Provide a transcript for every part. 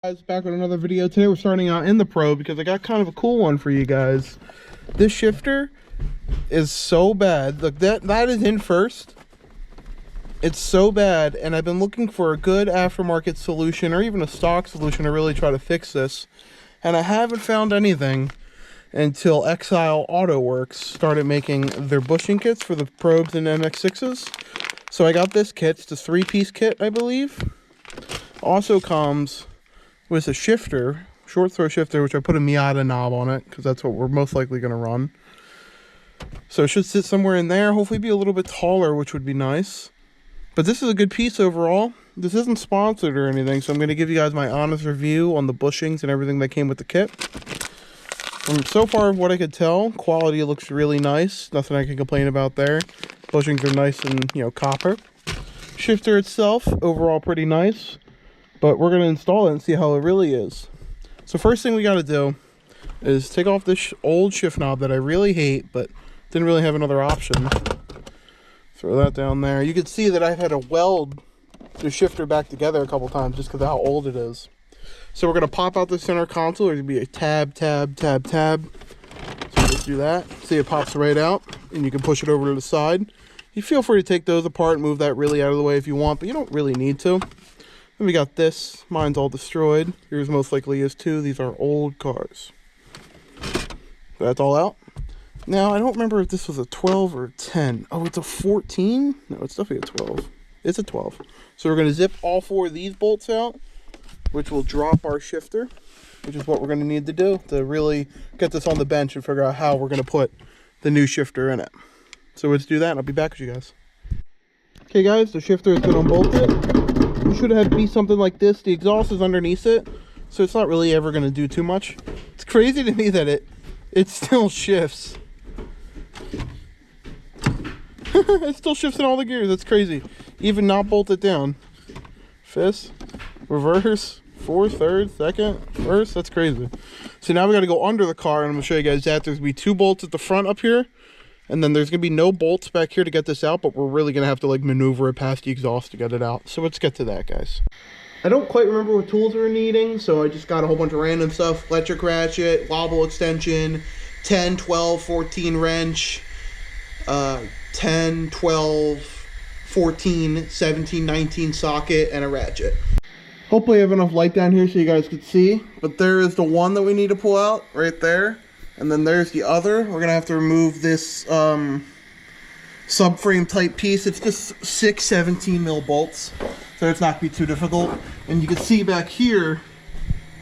Guys, back with another video. Today we're starting out in the Pro because I got kind of a cool one for you guys. This shifter is so bad. Look, that is in first. It's so bad, and I've been looking for a good aftermarket solution or even a stock solution to really try to fix this, and I haven't found anything until Exile Auto Works started making their bushing kits for the probes and MX6s. So I got this kit. It's a 3-piece kit, I believe. Also comes with a shifter, short throw shifter, which I put a Miata knob on it because that's what we're most likely going to run. So it should sit somewhere in there, hopefully be a little bit taller, which would be nice. But this is a good piece overall. This isn't sponsored or anything, so I'm going to give you guys my honest review on the bushings and everything that came with the kit. From so far, what I could tell, quality looks really nice. Nothing I can complain about there. Bushings are nice and, copper. Shifter itself, overall pretty nice. But we're going to install it and see how it really is. So first thing we got to do is take off this old shift knob that I really hate, but didn't really have another option. Throw that down there. You can see that I've had to weld the shifter back together a couple times just because of how old it is. So we're going to pop out the center console. There's going to be a tab, tab, tab, tab. So just do that. See, it pops right out, and you can push it over to the side. You feel free to take those apart and move that really out of the way if you want, but you don't really need to. Then we got this. Mine's all destroyed. Yours most likely is too. These are old cars. That's all out. Now, I don't remember if this was a 12 or a 10. Oh, it's a 14? No, it's definitely a 12. It's a 12. So we're going to zip all 4 of these bolts out, which will drop our shifter, which is what we're going to need to do to really get this on the bench and figure out how we're going to put the new shifter in it. So let's do that, and I'll be back with you guys. Okay, guys, the shifter has been unbolted. It should have be something like this. The exhaust is underneath it, so it's not really ever going to do too much. It's crazy to me that it still shifts. It still shifts in all the gears. That's crazy. Even not bolted down. Fifth, reverse, fourth, third, second, first. That's crazy. So now we got to go under the car, and I'm going to show you guys that. There's going to be 2 bolts at the front up here. And then there's going to be no bolts back here to get this out, but we're really going to have to maneuver it past the exhaust to get it out. So let's get to that, guys. I don't quite remember what tools we're needing, so I just got a whole bunch of random stuff. Electric ratchet, wobble extension, 10, 12, 14 wrench, 10, 12, 14, 17, 19 socket, and a ratchet. Hopefully I have enough light down here so you guys can see. But there is the one that we need to pull out right there. And then there's the other. We're going to have to remove this subframe type piece. It's just 6 17 mil bolts, so it's not going to be too difficult. And you can see back here,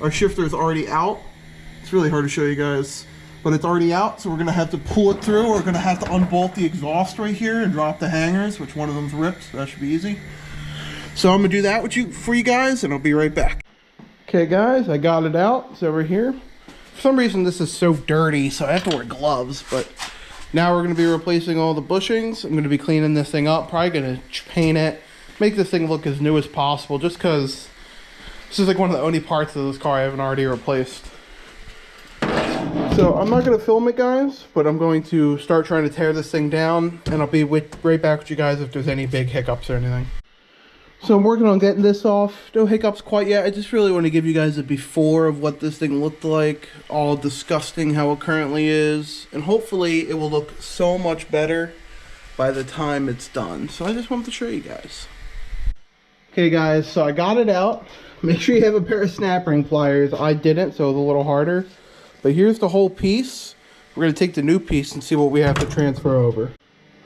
our shifter is already out. It's really hard to show you guys, but it's already out, so we're going to have to pull it through. We're going to have to unbolt the exhaust right here and drop the hangers, which one of them's ripped, so that should be easy. So I'm going to do that for you guys, and I'll be right back. Okay, guys, I got it out. It's over here. For some reason this is so dirty, so I have to wear gloves, but now we're going to be replacing all the bushings. I'm going to be cleaning this thing up, probably going to paint it, make this thing look as new as possible, just because this is one of the only parts of this car I haven't already replaced. So I'm not going to film it, guys, but I'm going to start trying to tear this thing down, and I'll be right back with you guys if there's any big hiccups or anything. So I'm working on getting this off. No hiccups quite yet. I just really want to give you guys a before of what this thing looked like. All disgusting how it currently is. And hopefully it will look so much better by the time it's done. So I just wanted to show you guys. Okay guys, so I got it out. Make sure you have a pair of snap ring pliers. I didn't, so it's a little harder. But here's the whole piece. We're going to take the new piece and see what we have to transfer over.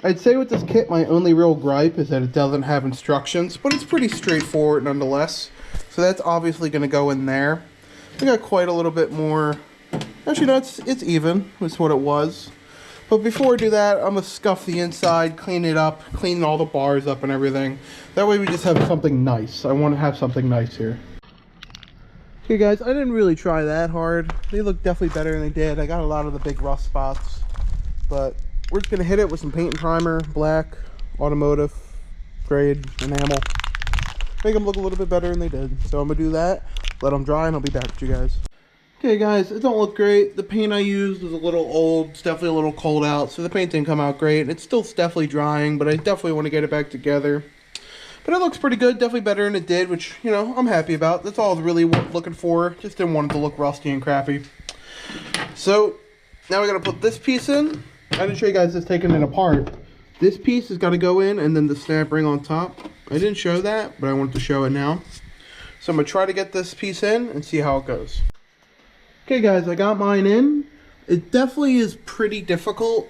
I'd say with this kit, my only real gripe is that it doesn't have instructions, but it's pretty straightforward nonetheless. So that's obviously going to go in there. We got quite a little bit more. Actually, no, it's even. That's what it was. But before I do that, I'm going to scuff the inside, clean it up, clean all the bars up and everything. That way we just have something nice. I want to have something nice here. Okay, guys, I didn't really try that hard. They look definitely better than they did. I got a lot of the big rough spots, but we're just going to hit it with some paint and primer, black, automotive, grade, enamel. Make them look a little bit better than they did. So I'm going to do that, let them dry, and I'll be back with you guys. Okay guys, it don't look great. The paint I used was a little old. It's definitely a little cold out, so the paint didn't come out great. It's still definitely drying, but I definitely want to get it back together. But it looks pretty good, definitely better than it did, which, you know, I'm happy about. That's all I was really looking for. Just didn't want it to look rusty and crappy. So, now we're going to put this piece in. I didn't show you guys this taking it apart. This piece has got to go in, and then the snap ring on top. I didn't show that, but I wanted to show it now. So I'm going to try to get this piece in and see how it goes. Okay guys, I got mine in. It definitely is pretty difficult.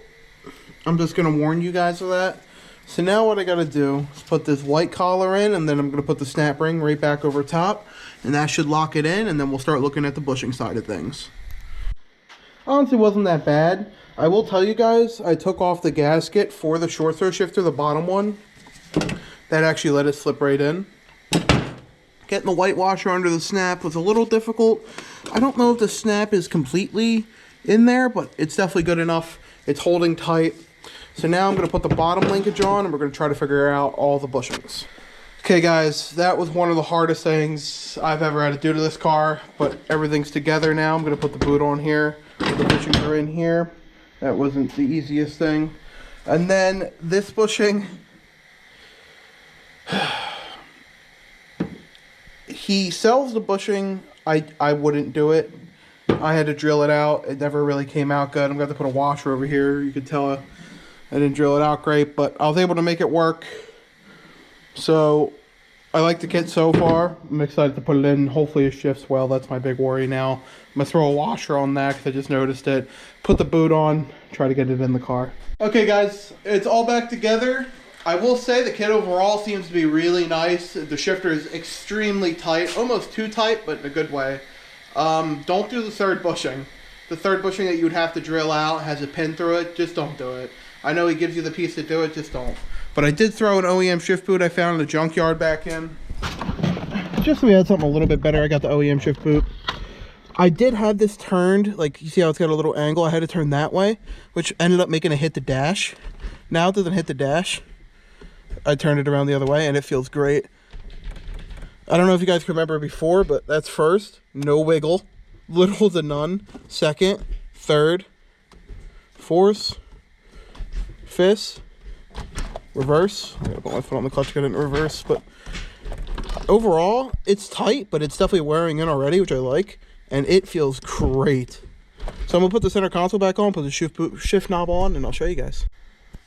I'm just going to warn you guys of that. So now what I got to do is put this white collar in, and then I'm going to put the snap ring right back over top. And that should lock it in, and then we'll start looking at the bushing side of things. Honestly, wasn't that bad. I will tell you guys, I took off the gasket for the short throw shifter, the bottom one. That actually let it slip right in. Getting the white washer under the snap was a little difficult. I don't know if the snap is completely in there, but it's definitely good enough. It's holding tight. So now I'm going to put the bottom linkage on, and we're going to try to figure out all the bushings. Okay guys, that was one of the hardest things I've ever had to do to this car, but everything's together now. I'm going to put the boot on here. The bushings are in here. That wasn't the easiest thing. And then this bushing, he sells the bushing. I wouldn't do it. I had to drill it out. It never really came out good. I'm going to have to put a washer over here. You can tell I didn't drill it out great, but I was able to make it work. So I like the kit so far. I'm excited to put it in. Hopefully it shifts well. That's my big worry now. I'm going to throw a washer on that because I just noticed it. Put the boot on. Try to get it in the car. Okay guys, it's all back together. I will say the kit overall seems to be really nice. The shifter is extremely tight. Almost too tight, but in a good way. Don't do the third bushing. The third bushing that you would have to drill out has a pin through it. Just don't do it. I know he gives you the piece to do it. Just don't. But I did throw an OEM shift boot I found in the junkyard back in. Just so we had something a little bit better, I got the OEM shift boot. I did have this turned, like you see how it's got a little angle. I had to turn that way, which ended up making it hit the dash. Now it doesn't hit the dash. I turned it around the other way and it feels great. I don't know if you guys can remember before, but that's first, no wiggle, little to none. Second, third, fourth, fifth, reverse. I gotta put my foot on the clutch, get it in reverse, but overall it's tight, but it's definitely wearing in already, which I like, and it feels great. So I'm gonna put the center console back on, put the shift knob on, and I'll show you guys.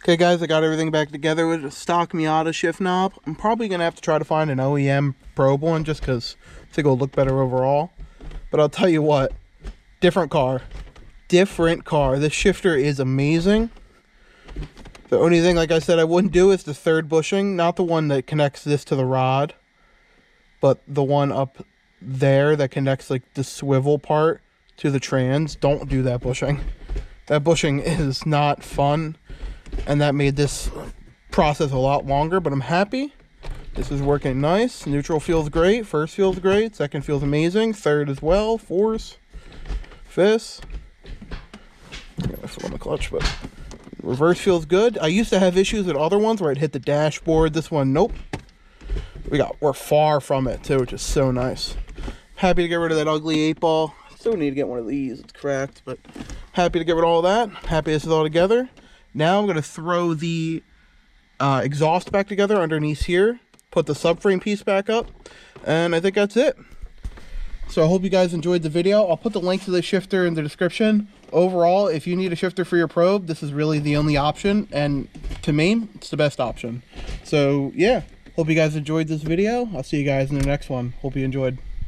Okay guys, I got everything back together with a stock Miata shift knob. I'm probably gonna have to try to find an OEM probe one just because I think it'll look better overall. But I'll tell you what, different car. This shifter is amazing. The only thing, like I said, I wouldn't do is the third bushing, not the one that connects this to the rod, but the one up there that connects like the swivel part to the trans. Don't do that bushing. That bushing is not fun. And that made this process a lot longer, but I'm happy. This is working nice. Neutral feels great. First feels great. Second feels amazing. Third as well. Fourth. Fifth. I got my foot on the clutch, but reverse feels good. I used to have issues with other ones where I'd hit the dashboard. This one, nope. We're far from it too, which is so nice. Happy to get rid of that ugly 8-ball. Still need to get one of these. It's cracked, but happy to get rid of all that. Happy this is all together. Now I'm going to throw the exhaust back together underneath here, put the subframe piece back up, and I think that's it. So I hope you guys enjoyed the video. I'll put the link to the shifter in the description. Overall, if you need a shifter for your probe, this is really the only option, and to me, it's the best option. So yeah, hope you guys enjoyed this video. I'll see you guys in the next one. Hope you enjoyed.